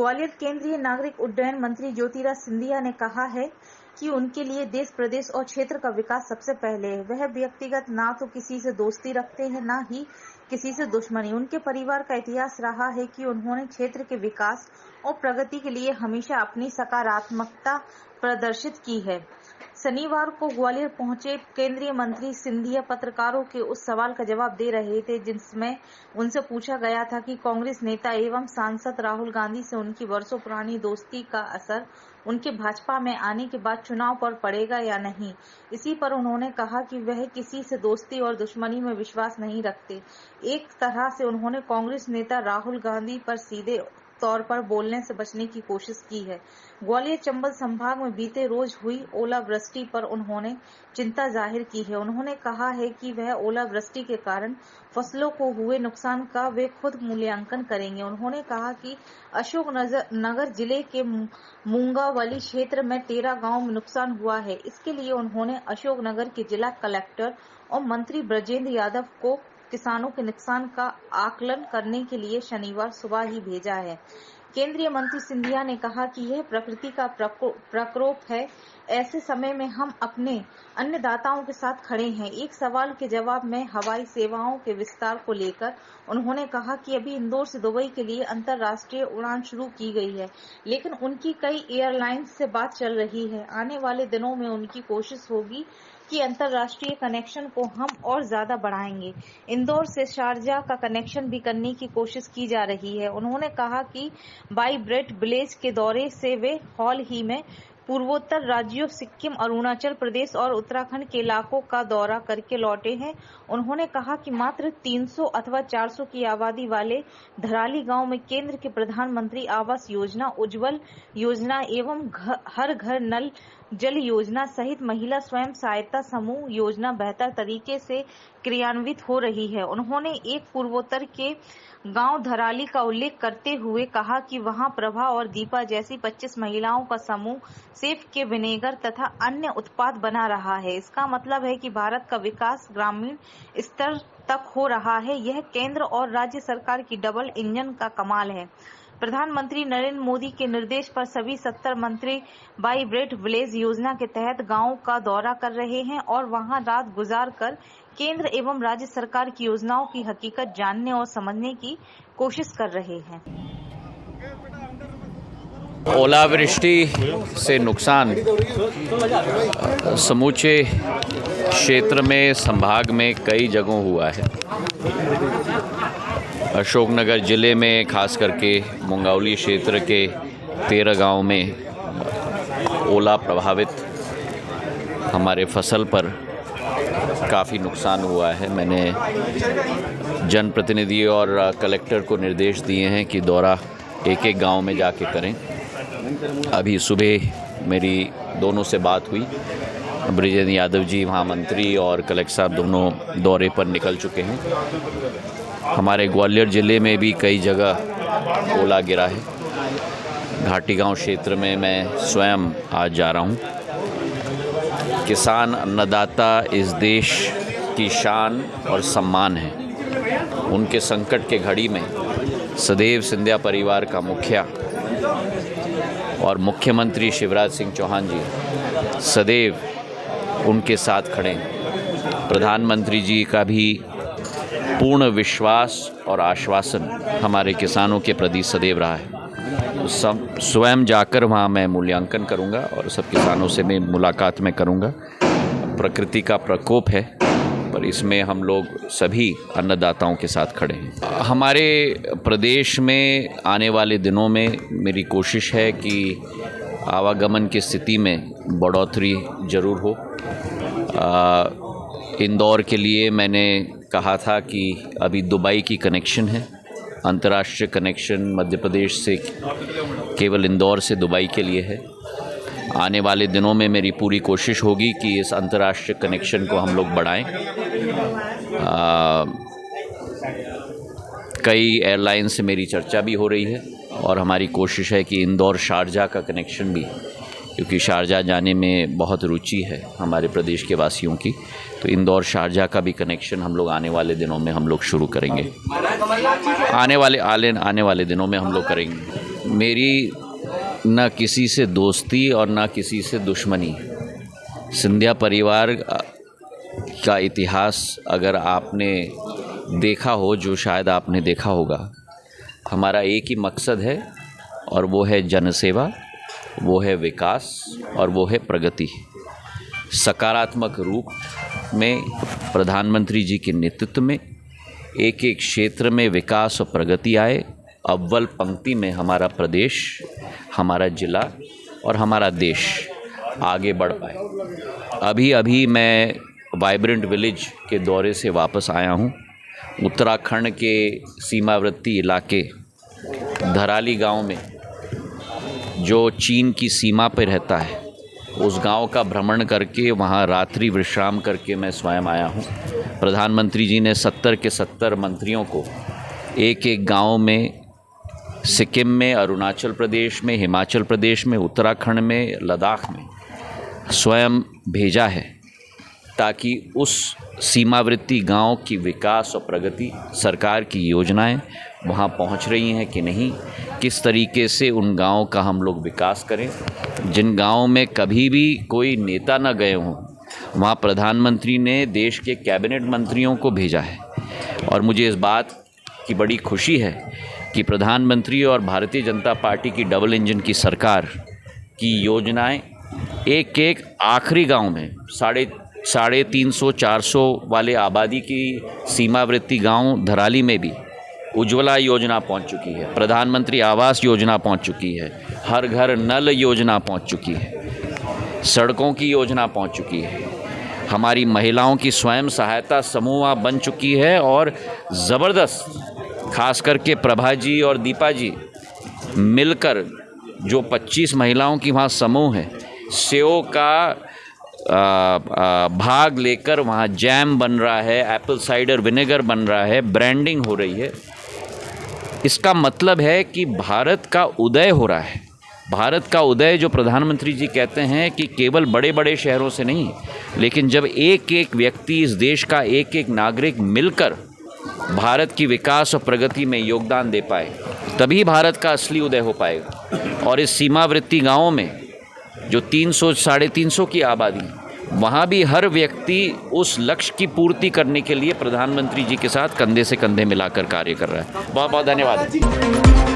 ग्वालियर केंद्रीय नागरिक उड्डयन मंत्री ज्योतिरादित्य सिंधिया ने कहा है कि उनके लिए देश, प्रदेश और क्षेत्र का विकास सबसे पहले है। वह व्यक्तिगत ना तो किसी से दोस्ती रखते हैं, ना ही किसी से दुश्मनी। उनके परिवार का इतिहास रहा है कि उन्होंने क्षेत्र के विकास और प्रगति के लिए हमेशा अपनी सकारात्मकता प्रदर्शित की है। शनिवार को ग्वालियर पहुंचे केंद्रीय मंत्री सिंधिया पत्रकारों के उस सवाल का जवाब दे रहे थे जिसमें उनसे पूछा गया था कि कांग्रेस नेता एवं सांसद राहुल गांधी से उनकी वर्षों पुरानी दोस्ती का असर उनके भाजपा में आने के बाद चुनाव पर पड़ेगा या नहीं। इसी पर उन्होंने कहा कि वह किसी से दोस्ती और दुश्मनी में विश्वास नहीं रखते। एक तरह से उन्होंने कांग्रेस नेता राहुल गांधी पर सीधे तौर पर बोलने से बचने की कोशिश की है। ग्वालियर चंबल संभाग में बीते रोज हुई ओलावृष्टि पर उन्होंने चिंता जाहिर की है। उन्होंने कहा है कि वह ओलावृष्टि के कारण फसलों को हुए नुकसान का वे खुद मूल्यांकन करेंगे। उन्होंने कहा कि अशोकनगर जिले के मूंगावली क्षेत्र में 13 गांव में नुकसान हुआ है। इसके लिए उन्होंने अशोकनगर के जिला कलेक्टर और मंत्री ब्रजेंद्र यादव को किसानों के नुकसान का आकलन करने के लिए शनिवार सुबह ही भेजा है। केंद्रीय मंत्री सिंधिया ने कहा कि यह प्रकृति का प्रकोप है। ऐसे समय में हम अपने अन्नदाताओं के साथ खड़े हैं। एक सवाल के जवाब में हवाई सेवाओं के विस्तार को लेकर उन्होंने कहा कि अभी इंदौर से दुबई के लिए अंतर्राष्ट्रीय उड़ान शुरू की गई है, लेकिन उनकी कई एयरलाइंस से बात चल रही है। आने वाले दिनों में उनकी कोशिश होगी कि अंतर्राष्ट्रीय कनेक्शन को हम और ज्यादा बढ़ाएंगे। इंदौर से शारजाह का कनेक्शन भी करने की कोशिश की जा रही है। उन्होंने कहा कि वाइब्रेट विलेज के दौरे से वे हाल ही में पूर्वोत्तर राज्यों सिक्किम, अरुणाचल प्रदेश और उत्तराखंड के इलाकों का दौरा करके लौटे हैं। उन्होंने कहा कि मात्र 300 अथवा 400 की आबादी वाले धराली गांव में केंद्र के प्रधानमंत्री आवास योजना, उज्ज्वल योजना एवं हर घर नल जल योजना सहित महिला स्वयं सहायता समूह योजना बेहतर तरीके से क्रियान्वित हो रही है। उन्होंने एक पूर्वोत्तर के गांव धराली का उल्लेख करते हुए कहा कि वहां प्रभा और दीपा जैसी 25 महिलाओं का समूह सेब के विनेगर तथा अन्य उत्पाद बना रहा है। इसका मतलब है कि भारत का विकास ग्रामीण स्तर तक हो रहा है। यह केंद्र और राज्य सरकार की डबल इंजन का कमाल है। प्रधानमंत्री नरेंद्र मोदी के निर्देश पर सभी 70 मंत्री वाइब्रेट विलेज योजना के तहत गांवों का दौरा कर रहे हैं और वहां रात गुजार कर केंद्र एवं राज्य सरकार की योजनाओं की हकीकत जानने और समझने की कोशिश कर रहे हैं। ओलावृष्टि से नुकसान समूचे क्षेत्र में, संभाग में कई जगहों हुआ है। अशोकनगर जिले में खास करके मूंगावली क्षेत्र के 13 गांव में ओला प्रभावित हमारे फसल पर काफ़ी नुकसान हुआ है। मैंने जनप्रतिनिधि और कलेक्टर को निर्देश दिए हैं कि दौरा एक एक गांव में जाके करें। अभी सुबह मेरी दोनों से बात हुई। ब्रजेंद्र यादव जी महामंत्री और कलेक्टर साहब दोनों दौरे पर निकल चुके हैं। हमारे ग्वालियर ज़िले में भी कई जगह ओला गिरा है। घाटी गांव क्षेत्र में मैं स्वयं आज जा रहा हूं। किसान अन्नदाता इस देश की शान और सम्मान है। उनके संकट के घड़ी में सदैव सिंधिया परिवार का मुखिया और मुख्यमंत्री शिवराज सिंह चौहान जी सदैव उनके साथ खड़े हैं। प्रधानमंत्री जी का भी पूर्ण विश्वास और आश्वासन हमारे किसानों के प्रति सदैव रहा है। तो स्वयं जाकर वहाँ मैं मूल्यांकन करूँगा और सब किसानों से मैं मुलाकात में करूँगा। प्रकृति का प्रकोप है, पर इसमें हम लोग सभी अन्नदाताओं के साथ खड़े हैं। हमारे प्रदेश में आने वाले दिनों में मेरी कोशिश है कि आवागमन की स्थिति में बढ़ोतरी ज़रूर हो। इंदौर के लिए मैंने कहा था कि अभी दुबई की कनेक्शन है, अंतर्राष्ट्रीय कनेक्शन मध्य प्रदेश से केवल इंदौर से दुबई के लिए है। आने वाले दिनों में मेरी पूरी कोशिश होगी कि इस अंतर्राष्ट्रीय कनेक्शन को हम लोग बढ़ाएं। कई एयरलाइन से मेरी चर्चा भी हो रही है और हमारी कोशिश है कि इंदौर शारजाह का कनेक्शन भी, क्योंकि शारजाह जाने में बहुत रुचि है हमारे प्रदेश के वासियों की, तो इंदौर शारजाह का भी कनेक्शन हम लोग आने वाले दिनों में हम लोग शुरू करेंगे। आने वाले दिनों में हम लोग करेंगे। मेरी न किसी से दोस्ती और न किसी से दुश्मनी। सिंधिया परिवार का इतिहास अगर आपने देखा हो, जो शायद आपने देखा होगा, हमारा एक ही मकसद है और वो है जनसेवा, वो है विकास और वो है प्रगति। सकारात्मक रूप में प्रधानमंत्री जी के नेतृत्व में एक एक क्षेत्र में विकास और प्रगति आए। अव्वल पंक्ति में हमारा प्रदेश, हमारा जिला और हमारा देश आगे बढ़ पाए। अभी मैं वाइब्रेंट विलेज के दौरे से वापस आया हूँ। उत्तराखंड के सीमावर्ती इलाके धराली गांव में, जो चीन की सीमा पर रहता है, उस गांव का भ्रमण करके वहां रात्रि विश्राम करके मैं स्वयं आया हूं। प्रधानमंत्री जी ने 70 के 70 मंत्रियों को एक एक गांव में, सिक्किम में, अरुणाचल प्रदेश में, हिमाचल प्रदेश में, उत्तराखंड में, लद्दाख में स्वयं भेजा है, ताकि उस सीमावर्ती गांव की विकास और प्रगति, सरकार की योजनाएं वहां पहुंच रही हैं कि नहीं, किस तरीके से उन गांवों का हम लोग विकास करें। जिन गांवों में कभी भी कोई नेता न गए हों, वहां प्रधानमंत्री ने देश के कैबिनेट मंत्रियों को भेजा है। और मुझे इस बात की बड़ी खुशी है कि प्रधानमंत्री और भारतीय जनता पार्टी की डबल इंजन की सरकार की योजनाएं एक एक आखिरी गांव में, 350-400 वाले आबादी की सीमावर्ती गांव धराली में भी उज्ज्वला योजना पहुंच चुकी है, प्रधानमंत्री आवास योजना पहुंच चुकी है, हर घर नल योजना पहुंच चुकी है, सड़कों की योजना पहुंच चुकी है, हमारी महिलाओं की स्वयं सहायता समूह बन चुकी है। और ज़बरदस्त, खास करके प्रभा जी और दीपा जी मिलकर, जो 25 महिलाओं की वहाँ समूह है, सेव का भाग लेकर वहाँ जैम बन रहा है, एप्पल साइडर विनेगर बन रहा है, ब्रांडिंग हो रही है। इसका मतलब है कि भारत का उदय हो रहा है। भारत का उदय, जो प्रधानमंत्री जी कहते हैं कि केवल बड़े बड़े शहरों से नहीं, लेकिन जब एक एक व्यक्ति, इस देश का एक एक नागरिक मिलकर भारत की विकास और प्रगति में योगदान दे पाए, तभी भारत का असली उदय हो पाएगा। और इस सीमावर्ती गाँवों में जो 300-350 की आबादी, वहाँ भी हर व्यक्ति उस लक्ष्य की पूर्ति करने के लिए प्रधानमंत्री जी के साथ कंधे से कंधे मिलाकर कार्य कर रहा है। बहुत बहुत धन्यवाद।